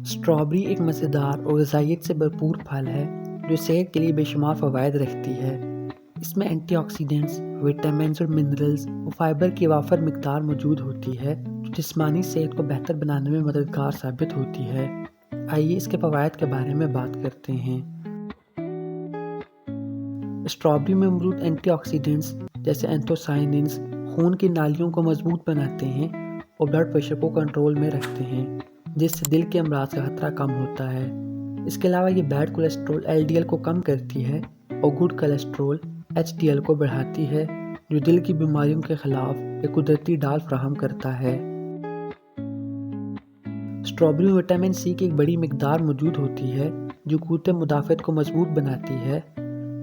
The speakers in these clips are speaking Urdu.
اسٹرابری ایک مزیدار اور غذائیت سے بھرپور پھل ہے جو صحت کے لیے بے شمار فوائد رکھتی ہے۔ اس میں اینٹی آکسیڈنٹس، وٹامنز اور منرلز و فائبر کی وافر مقدار موجود ہوتی ہے جو جسمانی صحت کو بہتر بنانے میں مددگار ثابت ہوتی ہے۔ آئیے اس کے فوائد کے بارے میں بات کرتے ہیں۔ اسٹرابری میں موجود اینٹی آکسیڈنٹس جیسے اینتھوسائننز خون کی نالیوں کو مضبوط بناتے ہیں اور بلڈ پریشر کو کنٹرول میں رکھتے ہیں، جس سے دل کے امراض کا خطرہ کم ہوتا ہے۔ اس کے علاوہ یہ بیڈ کولیسٹرول LDL کو کم کرتی ہے اور گڈ کولیسٹرول HDL کو بڑھاتی ہے، جو دل کی بیماریوں کے خلاف ایک قدرتی ڈال فراہم کرتا ہے۔ اسٹرابری میں وٹامن C کی ایک بڑی مقدار موجود ہوتی ہے جو قوت مدافعت کو مضبوط بناتی ہے۔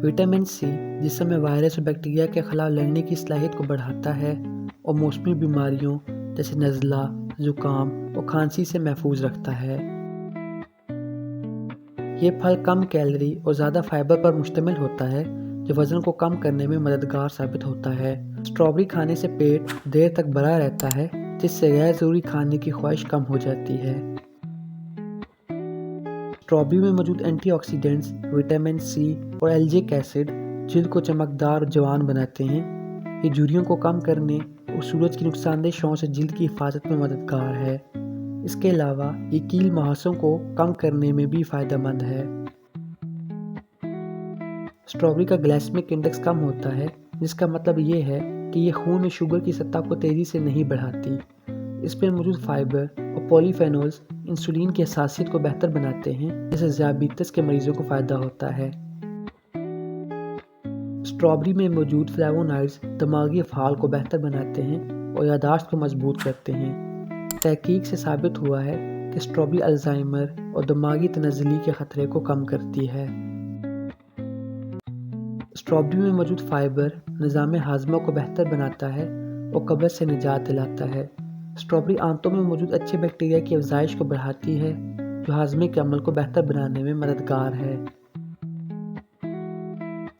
وٹامن C جسم میں وائرس اور بیکٹیریا کے خلاف لڑنے کی صلاحیت کو بڑھاتا ہے اور موسمی بیماریوں جیسے نزلہ، زکام اور کھانسی سے محفوظ رکھتا ہے۔ یہ پھل کم کیلوری اور زیادہ فائبر پر مشتمل ہوتا ہے جو وزن کو کم کرنے میں مددگار ثابت ہوتا ہے۔ اسٹرابری کھانے سے پیٹ دیر تک بھرا رہتا ہے، جس سے غیر ضروری کھانے کی خواہش کم ہو جاتی ہے۔ اسٹرابری میں موجود اینٹی آکسیڈنٹس، وٹامن C اور الجک ایسڈ جلد کو چمکدار اور جوان بناتے ہیں۔ یہ جھریوں کو کم کرنے اور سورج کی نقصان دہ شعاؤں سے جلد کی حفاظت میں مددگار ہے۔ اس کے علاوہ یہ کیل مہاسوں کو کم کرنے میں بھی فائدہ مند ہے۔ اسٹرابری کا گلائسیمک انڈیکس کم ہوتا ہے، جس کا مطلب یہ ہے کہ یہ خون میں شوگر کی سطح کو تیزی سے نہیں بڑھاتی۔ اس میں موجود فائبر اور پولی فینولز انسولین کی حساسیت کو بہتر بناتے ہیں، جس سے ذیابیطس کے مریضوں کو فائدہ ہوتا ہے۔ اسٹرابری میں موجود فلیوونائڈز دماغی افعال کو بہتر بناتے ہیں اور یادداشت کو مضبوط کرتے ہیں۔ تحقیق سے ثابت ہوا ہے کہ اسٹرابری الزائمر اور دماغی تنزلی کے خطرے کو کم کرتی ہے۔ اسٹرابری میں موجود فائبر نظام ہاضمہ کو بہتر بناتا ہے اور قبض سے نجات دلاتا ہے۔ اسٹرابری آنتوں میں موجود اچھے بیکٹیریا کی افزائش کو بڑھاتی ہے، جو ہاضمے کے عمل کو بہتر بنانے میں مددگار ہے۔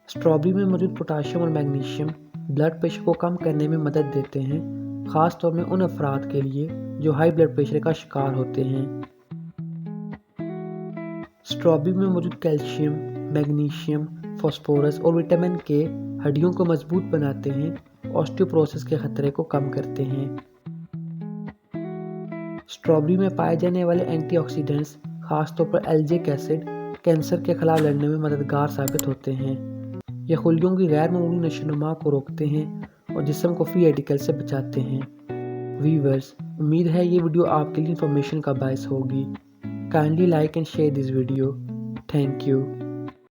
اسٹرابری میں موجود پوٹاشیم اور میگنیشیم بلڈ پریشر کو کم کرنے میں مدد دیتے ہیں، خاص طور میں ان افراد کے لیے جو ہائی بلڈ پریشر کا شکار ہوتے ہیں۔ اسٹرابری میں موجود کیلشیم، میگنیشیم، فاسفورس اور وٹامن K ہڈیوں کو مضبوط بناتے ہیں اور آسٹیوپروسس کے خطرے کو کم کرتے ہیں۔ اسٹرابری میں پائے جانے والے اینٹی آکسیڈنٹس، خاص طور پر الجک ایسڈ، کینسر کے خلاف لڑنے میں مددگار ثابت ہوتے ہیں۔ یہ خلیوں کی غیر معمولی نشوونما کو روکتے ہیں اور جسم کو فری ریڈیکل سے بچاتے ہیں۔ ویورز، امید ہے یہ ویڈیو آپ کے لیے انفارمیشن کا باعث ہوگی۔ Kindly like and share this video. Thank you.